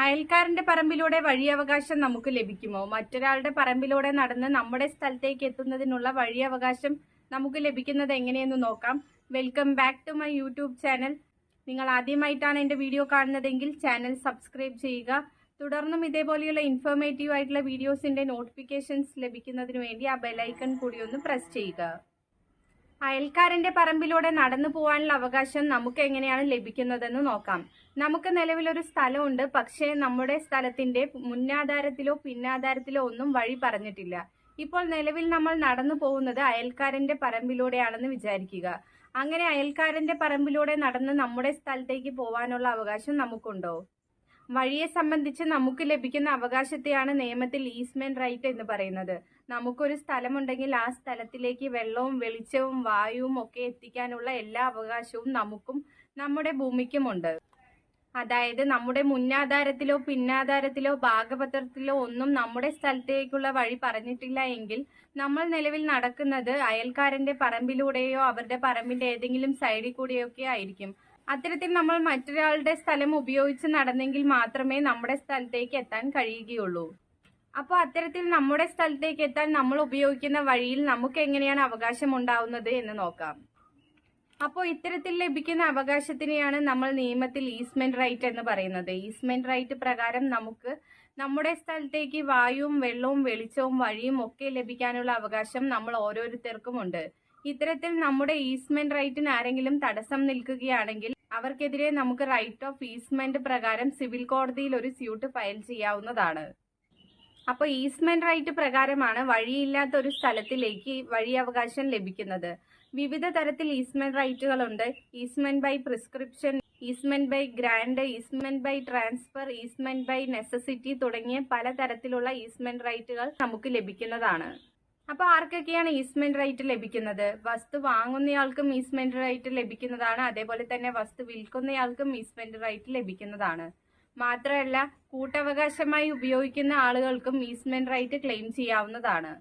അയൽക്കാരന്റെ പറമ്പിലൂടെ വഴിയവകാശം നമുക്ക് ലഭിക്കുമോ? മറ്റൊരാളുടെ പറമ്പിലൂടെ നടന്ന് നമ്മുടെ സ്ഥലത്തേക്ക് എത്തുന്നതിനുള്ള വഴിയവകാശം നമുക്ക് ലഭിക്കുന്നത് എങ്ങനെയെന്ന് നോക്കാം. Welcome back to my YouTube channel. നിങ്ങൾ ആദ്യമായിട്ടാണ് എൻ്റെ വീഡിയോ കാണുന്നതെങ്കിൽ ചാനൽ സബ്സ്ക്രൈബ് ചെയ്യുക. തുടർന്നും ഇതേപോലെയുള്ള ഇൻഫോർമേറ്റീവ് ആയിട്ടുള്ള വീഡിയോസിന്റെ നോട്ടിഫിക്കേഷൻസ് ലഭിക്കുന്നതിന് വേണ്ടി ആ ബെലൈക്കൺ കൂടി ഒന്ന് പ്രസ് ചെയ്യുക. അയൽക്കാരന്റെ പറമ്പിലൂടെ നടന്നു പോകാനുള്ള അവകാശം നമുക്ക് എങ്ങനെയാണ് ലഭിക്കുന്നതെന്ന് നോക്കാം. നമുക്ക് നിലവിലൊരു സ്ഥലമുണ്ട്, പക്ഷേ നമ്മുടെ സ്ഥലത്തിന്റെ മുന്നാധാരത്തിലോ പിന്നാധാരത്തിലോ ഒന്നും വഴി പറഞ്ഞിട്ടില്ല. ഇപ്പോൾ നിലവിൽ നമ്മൾ നടന്നു പോകുന്നത് അയൽക്കാരന്റെ പറമ്പിലൂടെയാണെന്ന് വിചാരിക്കുക. അങ്ങനെ അയൽക്കാരന്റെ പറമ്പിലൂടെ നടന്ന് നമ്മുടെ സ്ഥലത്തേക്ക് പോകാനുള്ള അവകാശം നമുക്കുണ്ടോ? വഴിയെ സംബന്ധിച്ച് നമുക്ക് ലഭിക്കുന്ന അവകാശത്തെയാണ് നിയമത്തിൽ ഈസ്മെന്റ് റൈറ്റ് എന്ന് പറയുന്നത്. നമുക്കൊരു സ്ഥലമുണ്ടെങ്കിൽ ആ സ്ഥലത്തിലേക്ക് വെള്ളവും വെളിച്ചവും വായുവും ഒക്കെ എത്തിക്കാനുള്ള എല്ലാ അവകാശവും നമുക്കും നമ്മുടെ ഭൂമിക്കുമുണ്ട്. അതായത് നമ്മുടെ മുന്നാധാരത്തിലോ പിന്നാധാരത്തിലോ ഭാഗപത്രത്തിലോ ഒന്നും നമ്മുടെ സ്ഥലത്തേക്കുള്ള വഴി പറഞ്ഞിട്ടില്ല എങ്കിൽ നമ്മൾ നിലവിൽ നടക്കുന്നത് അയൽക്കാരന്റെ പറമ്പിലൂടെയോ അവരുടെ പറമ്പിന്റെ ഏതെങ്കിലും സൈഡിൽ കൂടെയൊക്കെ ആയിരിക്കും. അത്തരത്തിൽ നമ്മൾ മറ്റൊരാളുടെ സ്ഥലം ഉപയോഗിച്ച് നടന്നെങ്കിൽ മാത്രമേ നമ്മുടെ സ്ഥലത്തേക്ക് എത്താൻ കഴിയുകയുള്ളൂ. അപ്പോൾ അത്തരത്തിൽ നമ്മുടെ സ്ഥലത്തേക്ക് എത്താൻ നമ്മൾ ഉപയോഗിക്കുന്ന വഴിയിൽ നമുക്ക് എങ്ങനെയാണ് അവകാശം ഉണ്ടാവുന്നത് എന്ന് നോക്കാം. അപ്പോൾ ഇത്തരത്തിൽ ലഭിക്കുന്ന അവകാശത്തിനെയാണ് നമ്മൾ നിയമത്തിൽ ഈസ്മെന്റ് റൈറ്റ് എന്ന് പറയുന്നത്. ഈസ്മെന്റ് റൈറ്റ് പ്രകാരം നമുക്ക് നമ്മുടെ സ്ഥലത്തേക്ക് വായുവും വെള്ളവും വെളിച്ചവും വഴിയും ഒക്കെ ലഭിക്കാനുള്ള അവകാശം നമ്മൾ ഓരോരുത്തർക്കും ഉണ്ട്. ഇത്തരത്തിൽ നമ്മുടെ ഈസ്മെന്റ് റൈറ്റിന് ആരെങ്കിലും തടസ്സം നിൽക്കുകയാണെങ്കിൽ അവർക്കെതിരെ നമുക്ക് റൈറ്റ് ഓഫ് ഈസ്മെന്റ് പ്രകാരം സിവിൽ കോടതിയിൽ ഒരു സ്യൂട്ട് ഫയൽ ചെയ്യാവുന്നതാണ്. അപ്പോൾ ഈസ്മെന്റ് റൈറ്റ് പ്രകാരമാണ് വഴിയില്ലാത്ത ഒരു സ്ഥലത്തിലേക്ക് വഴിയവകാശം ലഭിക്കുന്നത്. വിവിധ തരത്തിൽ ഈസ്മെന്റ് റൈറ്റുകളുണ്ട്. Easement by prescription, easement by grant, easement by transfer, easement by necessity തുടങ്ങിയ പലതരത്തിലുള്ള ഈസ്മെന്റ് റൈറ്റുകൾ നമുക്ക് ലഭിക്കുന്നതാണ്. അപ്പോൾ ആർക്കൊക്കെയാണ് ഈസ്മെന്റ് റൈറ്റ് ലഭിക്കുന്നത്? വസ്തു വാങ്ങുന്നയാൾക്കും ഈസ്മെന്റ് റൈറ്റ് ലഭിക്കുന്നതാണ്. അതേപോലെ തന്നെ വസ്തു വിൽക്കുന്നയാൾക്കും ഈസ്മെന്റ് റൈറ്റ് ലഭിക്കുന്നതാണ്. മാത്രമല്ല കൂട്ടവകാശമായി ഉപയോഗിക്കുന്ന ആളുകൾക്കും ഈസ്മെന്റ് റൈറ്റ് ക്ലെയിം ചെയ്യാവുന്നതാണ്.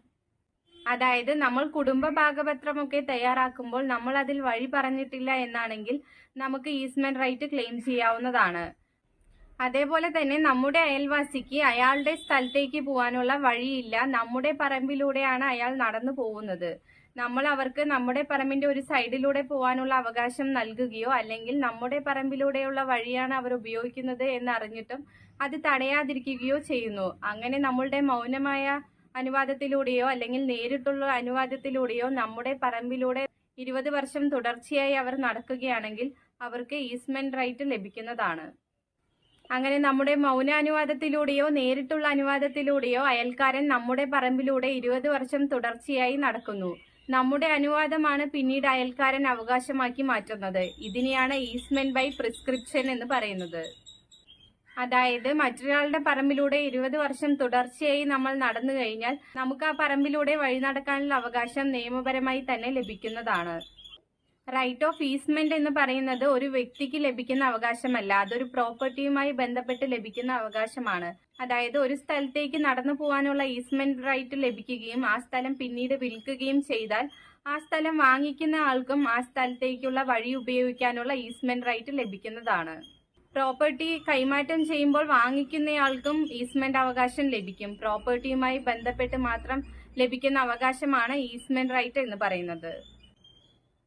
അതായത് നമ്മൾ കുടുംബ ഭാഗപത്രമൊക്കെ തയ്യാറാക്കുമ്പോൾ നമ്മൾ അതിൽ വഴി പറഞ്ഞിട്ടില്ല എന്നാണെങ്കിൽ നമുക്ക് ഈസ്മെന്റ് റൈറ്റ് ക്ലെയിം ചെയ്യാവുന്നതാണ്. അതേപോലെ തന്നെ നമ്മുടെ അയൽവാസിക്ക് അയാളുടെ സ്ഥലത്തേക്ക് പോകാനുള്ള വഴിയില്ല, നമ്മുടെ പറമ്പിലൂടെയാണ് അയാൾ നടന്നു പോകുന്നത്. നമ്മൾ അവർക്ക് നമ്മുടെ പറമ്പിന്റെ ഒരു സൈഡിലൂടെ പോകാനുള്ള അവകാശം നൽകുകയോ അല്ലെങ്കിൽ നമ്മുടെ പറമ്പിലൂടെയുള്ള വഴിയാണ് അവർ ഉപയോഗിക്കുന്നത് എന്നറിഞ്ഞിട്ടും അത് തടയാതിരിക്കുകയോ ചെയ്യുന്നു. അങ്ങനെ നമ്മളുടെ മൗനമായ അനുവാദത്തിലൂടെയോ അല്ലെങ്കിൽ നേരിട്ടുള്ള അനുവാദത്തിലൂടെയോ നമ്മുടെ പറമ്പിലൂടെ 20 വർഷം തുടർച്ചയായി അവർ നടക്കുകയാണെങ്കിൽ അവർക്ക് ഈസ്മെന്റ് റൈറ്റ് ലഭിക്കുന്നതാണ്. അങ്ങനെ നമ്മുടെ മൗനാനുവാദത്തിലൂടെയോ നേരിട്ടുള്ള അനുവാദത്തിലൂടെയോ അയൽക്കാരൻ നമ്മുടെ പറമ്പിലൂടെ 20 വർഷം തുടർച്ചയായി നടക്കുന്നു. നമ്മുടെ അനുവാദമാണ് പിന്നീട് അയൽക്കാരൻ അവകാശമാക്കി മാറ്റുന്നത്. ഇതിനെയാണ് ഈസ്മെന്റ് ബൈ പ്രിസ്ക്രിപ്ഷൻ എന്ന് പറയുന്നത്. അതായത് മറ്റൊരാളുടെ പറമ്പിലൂടെ 20 വർഷം തുടർച്ചയായി നമ്മൾ നടന്നു കഴിഞ്ഞാൽ നമുക്ക് ആ പറമ്പിലൂടെ വഴി നടക്കാനുള്ള അവകാശം നിയമപരമായി തന്നെ ലഭിക്കുന്നതാണ്. റൈറ്റ് ഓഫ് ഈസ്മെന്റ് എന്ന് പറയുന്നത് ഒരു വ്യക്തിക്ക് ലഭിക്കുന്ന അവകാശമല്ല, അതൊരു പ്രോപ്പർട്ടിയുമായി ബന്ധപ്പെട്ട് ലഭിക്കുന്ന അവകാശമാണ്. അതായത് ഒരു സ്ഥലത്തേക്ക് നടന്നു പോകാനുള്ള ഈസ്മെന്റ് റൈറ്റ് ലഭിക്കുകയും ആ സ്ഥലം പിന്നീട് വിൽക്കുകയും ചെയ്താൽ ആ സ്ഥലം വാങ്ങിക്കുന്ന ആൾക്കും ആ സ്ഥലത്തേക്കുള്ള വഴി ഉപയോഗിക്കാനുള്ള ഈസ്മെന്റ് റൈറ്റ് ലഭിക്കുന്നതാണ്. പ്രോപ്പർട്ടി കൈമാറ്റം ചെയ്യുമ്പോൾ വാങ്ങിക്കുന്നയാൾക്കും ഈസ്മെന്റ് അവകാശം ലഭിക്കും. പ്രോപ്പർട്ടിയുമായി ബന്ധപ്പെട്ട് മാത്രം ലഭിക്കുന്ന അവകാശമാണ് ഈസ്മെന്റ് റൈറ്റ് എന്ന് പറയുന്നത്.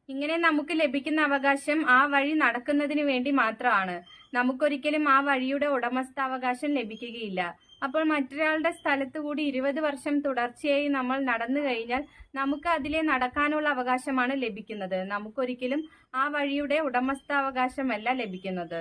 ഇങ്ങനെ നമുക്ക് ലഭിക്കുന്ന അവകാശം ആ വഴി നടക്കുന്നതിന് വേണ്ടി മാത്രമാണ്. നമുക്കൊരിക്കലും ആ വഴിയുടെ ഉടമസ്ഥാവകാശം ലഭിക്കുകയില്ല. അപ്പോൾ മറ്റൊരാളുടെ സ്ഥലത്ത് കൂടി 20 വർഷം തുടർച്ചയായി നമ്മൾ നടന്നു കഴിഞ്ഞാൽ നമുക്ക് അതിലെ നടക്കാനുള്ള അവകാശമാണ് ലഭിക്കുന്നത്. നമുക്കൊരിക്കലും ആ വഴിയുടെ ഉടമസ്ഥാവകാശമല്ല ലഭിക്കുന്നത്.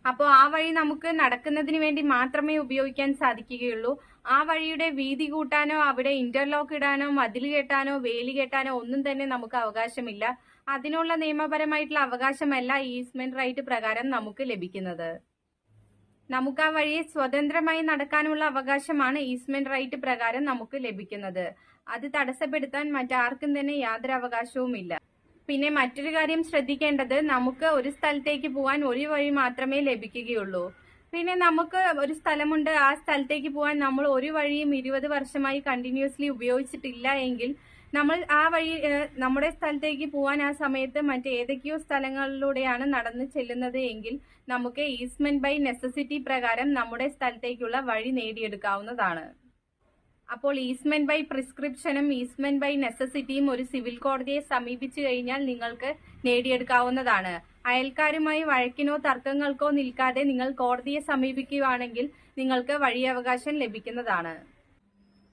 അപ്പോൾ ആ വഴി നമുക്ക് നടക്കുന്നതിന് വേണ്ടി മാത്രമേ ഉപയോഗിക്കാൻ സാധിക്കുകയുള്ളൂ. ആ വഴിയുടെ വീതി കൂട്ടാനോ അവിടെ ഇന്റർലോക്ക് ഇടാനോ മതിൽ കെട്ടാനോ വേലി കെട്ടാനോ ഒന്നും തന്നെ നമുക്ക് അവകാശമില്ല. അതിനുള്ള നിയമപരമായിട്ടുള്ള അവകാശമല്ല ഈസ്മെന്റ് റൈറ്റ് പ്രകാരം നമുക്ക് ലഭിക്കുന്നത്. നമുക്ക് ആ വഴിയെ സ്വതന്ത്രമായി നടക്കാനുള്ള അവകാശമാണ് ഈസ്മെന്റ് റൈറ്റ് പ്രകാരം നമുക്ക് ലഭിക്കുന്നത്. അത് തടസ്സപ്പെടുത്താൻ മറ്റാർക്കും തന്നെ യാതൊരു അവകാശവുമില്ല. പിന്നെ മറ്റൊരു കാര്യം ശ്രദ്ധിക്കേണ്ടത്, നമുക്ക് ഒരു സ്ഥലത്തേക്ക് പോകാൻ ഒരു വഴി മാത്രമേ ലഭിക്കുകയുള്ളൂ. പിന്നെ നമുക്ക് ഒരു സ്ഥലമുണ്ട്, ആ സ്ഥലത്തേക്ക് പോകാൻ നമ്മൾ ഒരു വഴിയും 20 വർഷമായി കണ്ടിന്യൂസ്ലി ഉപയോഗിച്ചിട്ടില്ല എങ്കിൽ നമ്മൾ ആ വഴി നമ്മുടെ സ്ഥലത്തേക്ക് പോകാൻ ആ സമയത്ത് മറ്റേതൊക്കെയോ സ്ഥലങ്ങളിലൂടെയാണ് നടന്ന് ചെല്ലുന്നത് എങ്കിൽ നമുക്ക് ഈസ്മെന്റ് ബൈ നെസസിറ്റി പ്രകാരം നമ്മുടെ സ്ഥലത്തേക്കുള്ള വഴി നേടിയെടുക്കാവുന്നതാണ്. അപ്പോൾ ഈസ്മെന്റ് ബൈ പ്രിസ്ക്രിപ്ഷനും ഈസ്മെന്റ് ബൈ നെസസിറ്റിയും ഒരു സിവിൽ കോടതിയെ സമീപിച്ചു കഴിഞ്ഞാൽ നിങ്ങൾക്ക് നേടിയെടുക്കാവുന്നതാണ്. അയൽക്കാരുമായി വഴക്കിനോ തർക്കങ്ങൾക്കോ നിൽക്കാതെ നിങ്ങൾ കോടതിയെ സമീപിക്കുകയാണെങ്കിൽ നിങ്ങൾക്ക് വഴിയവകാശം ലഭിക്കുന്നതാണ്.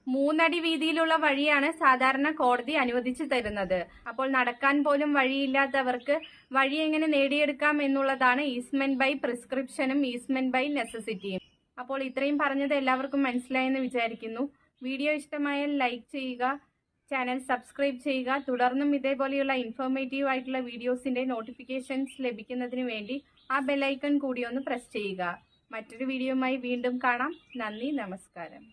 3 അടി വീതിയിലുള്ള വഴിയാണ് സാധാരണ കോടതി അനുവദിച്ചു തരുന്നത്. അപ്പോൾ നടക്കാൻ പോലും വഴിയില്ലാത്തവർക്ക് വഴി എങ്ങനെ നേടിയെടുക്കാം എന്നുള്ളതാണ് ഈസ്മെന്റ് ബൈ പ്രിസ്ക്രിപ്ഷനും ഈസ്മെന്റ് ബൈ നെസസിറ്റിയും. അപ്പോൾ ഇത്രയും പറഞ്ഞത് എല്ലാവർക്കും മനസ്സിലായെന്ന് വിചാരിക്കുന്നു. വീഡിയോ ഇഷ്ടമായാൽ ലൈക്ക് ചെയ്യുക, ചാനൽ സബ്സ്ക്രൈബ് ചെയ്യുക. തുടർന്നും ഇതേപോലെയുള്ള ഇൻഫോർമേറ്റീവ് ആയിട്ടുള്ള വീഡിയോസിന്റെ നോട്ടിഫിക്കേഷൻസ് ലഭിക്കുന്നതിന് വേണ്ടി ആ ബെല്ലൈക്കൺ കൂടി ഒന്ന് പ്രസ് ചെയ്യുക. മറ്റൊരു വീഡിയോയുമായി വീണ്ടും കാണാം. നന്ദി, നമസ്കാരം.